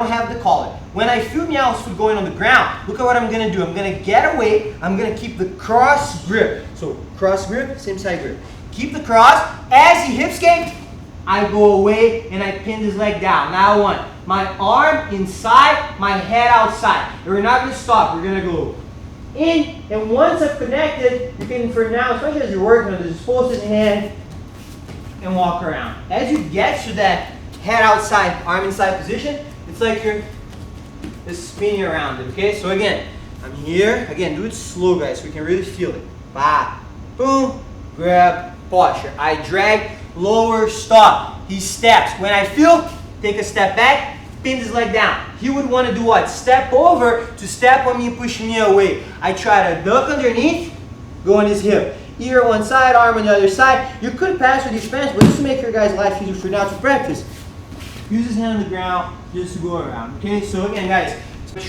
have the collar. When I feel Meow's foot going on the ground, look at what I'm gonna do. I'm gonna get away, I'm gonna keep the cross grip. So cross grip, same side grip. Keep the cross. As he hip skate, I go away and I pin his leg down. Now I want my arm inside, my head outside. And we're not gonna stop, we're gonna go in, and once I've connected, you can, for now, especially as you're working on this, just post his hand and walk around. As you get to that head outside, arm inside position, it's like you're just spinning around it, okay? So again, I'm here. Again, do it slow, guys, so we can really feel it. Bah, boom, grab, posture. I drag, lower, stop. He steps. When I feel, take a step back, pin his leg down. He would want to do what? Step over to step on me, push me away. I try to duck underneath, go on his hip. Ear on one side, arm on the other side. You could pass with these fans, but just to make your guys' life easier for now to practice, use his hand on the ground just to go around. Okay, so again, guys,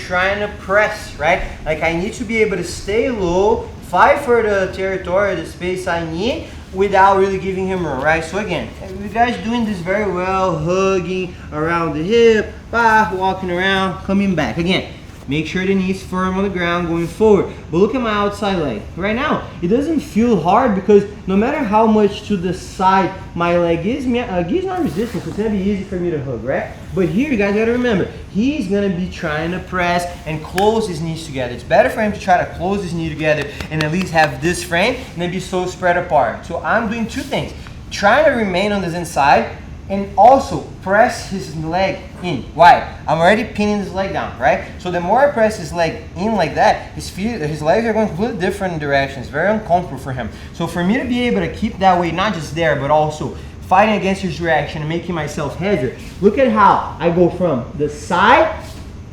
trying to press, right? Like I need to be able to stay low, fight for the territory, the space I need, without really giving him room, right? So again, you guys doing this very well, hugging around the hip, walking around, coming back. Again, make sure the knee's firm on the ground going forward. But look at my outside leg. Right now, it doesn't feel hard because no matter how much to the side my leg is, he's not resistant, so it's gonna be easy for me to hug, right? But here, you guys gotta remember, he's gonna be trying to press and close his knees together. It's better for him to try to close his knee together and at least have this frame than be so spread apart. So I'm doing two things. Trying to remain on this inside and also press his leg in. Why? I'm already pinning his leg down, right? So the more I press his leg in like that, his legs are going completely different directions. Very uncomfortable for him. So for me to be able to keep that weight, not just there, but also fighting against his reaction and making myself heavier, look at how I go from the side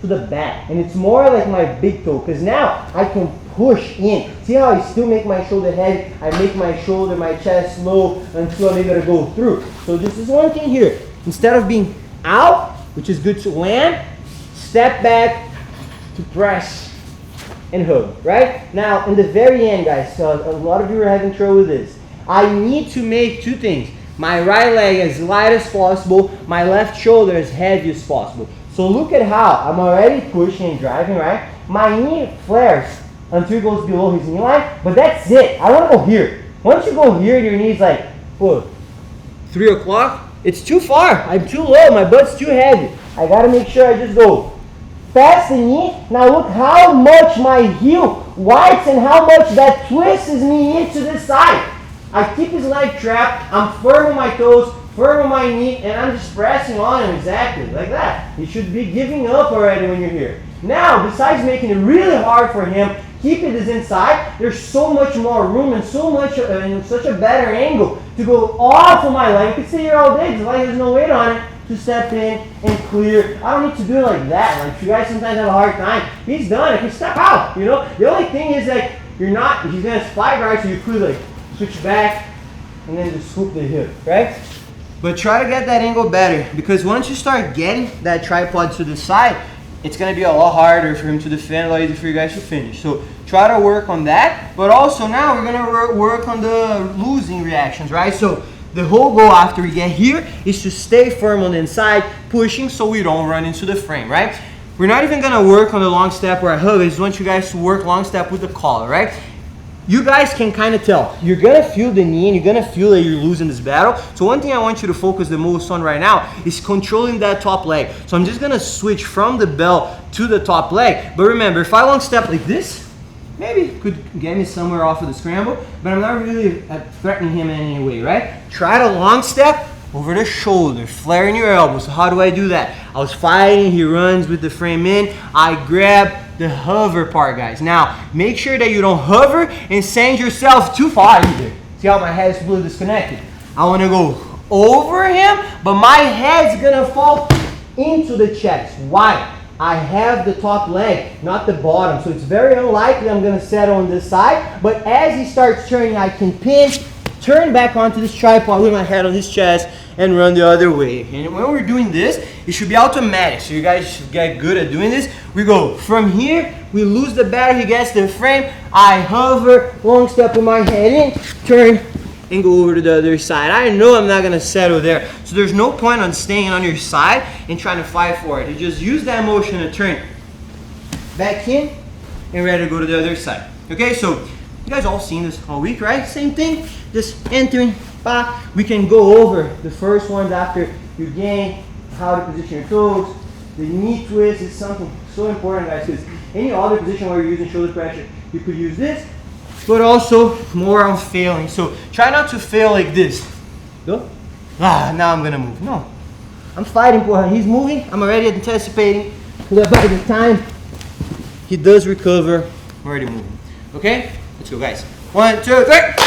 to the back. And it's more like my big toe, because now I can push in. See how I still make my shoulder heavy? I make my shoulder, my chest low until I'm able to go through. So this is one thing here. Instead of being out, which is good to land, step back to press and hug, right? Now, in the very end, guys, a lot of you are having trouble with this. I need to make two things. My right leg as light as possible, my left shoulder as heavy as possible. So look at how I'm already pushing and driving, right? My knee flares until it goes below his knee line, but that's it. I want to go here. Once you go here, your knee's like, what, 3 o'clock? It's too far. I'm too low. My butt's too heavy. I got to make sure I just go past the knee. Now look how much my heel wides and how much that twists me into this side. I keep his leg trapped. I'm firm on my toes, firm on my knee, and I'm just pressing on him exactly like that. He should be giving up already when you're here. Now, besides making it really hard for him, keeping this inside, there's so much more room and so much and such a better angle to go off of my leg. You can stay here all day because the leg has no weight on it, to step in and clear. I don't need to do it like that. Like, you guys sometimes have a hard time. He's done. I can step out, you know. The only thing is that you're not, he's going to slide right, so you could like switch back and then just swoop the hip, right? But try to get that angle better, because once you start getting that tripod to the side, it's going to be a lot harder for him to defend, a lot easier for you guys to finish. So try to work on that. But also now we're going to work on the losing reactions, right? So the whole goal after we get here is to stay firm on the inside, pushing so we don't run into the frame, right? We're not even going to work on the long step or a hug. I just want you guys to work long step with the collar, right? You guys can kind of tell. You're going to feel the knee and you're going to feel that you're losing this battle. So one thing I want you to focus the most on right now is controlling that top leg. So I'm just going to switch from the bell to the top leg. But remember, if I long step like this, maybe it could get me somewhere off of the scramble, but I'm not really threatening him in any way, right? Try to long step over the shoulder, flaring your elbows. So how do I do that? I was fighting, he runs with the frame in, I grab the hover part, guys. Now, make sure that you don't hover and send yourself too far either. See how my head is completely disconnected? I want to go over him, but my head's going to fall into the chest. Why? I have the top leg, not the bottom. So it's very unlikely I'm going to settle on this side. But as he starts turning, I can pin, turn back onto this tripod with my head on his chest, and run the other way. And when we're doing this, it should be automatic. So you guys should get good at doing this. We go from here, we lose the battle, he gets the frame, I hover, long step with my head in, turn, and go over to the other side. I know I'm not gonna settle there. So there's no point on staying on your side and trying to fight for it. You just use that motion to turn back in and ready to go to the other side. Okay, so you guys all seen this all week, right? Same thing, just entering, back. We can go over the first ones after you gain, how to position your toes. The knee twist is something so important, guys, because any other position where you're using shoulder pressure, you could use this, but also more on failing. So try not to fail like this. Go. Now I'm gonna move. No, I'm fighting for him. He's moving. I'm already anticipating so that by the time he does recover, I'm already moving. Okay, let's go, guys. 1, 2, 3.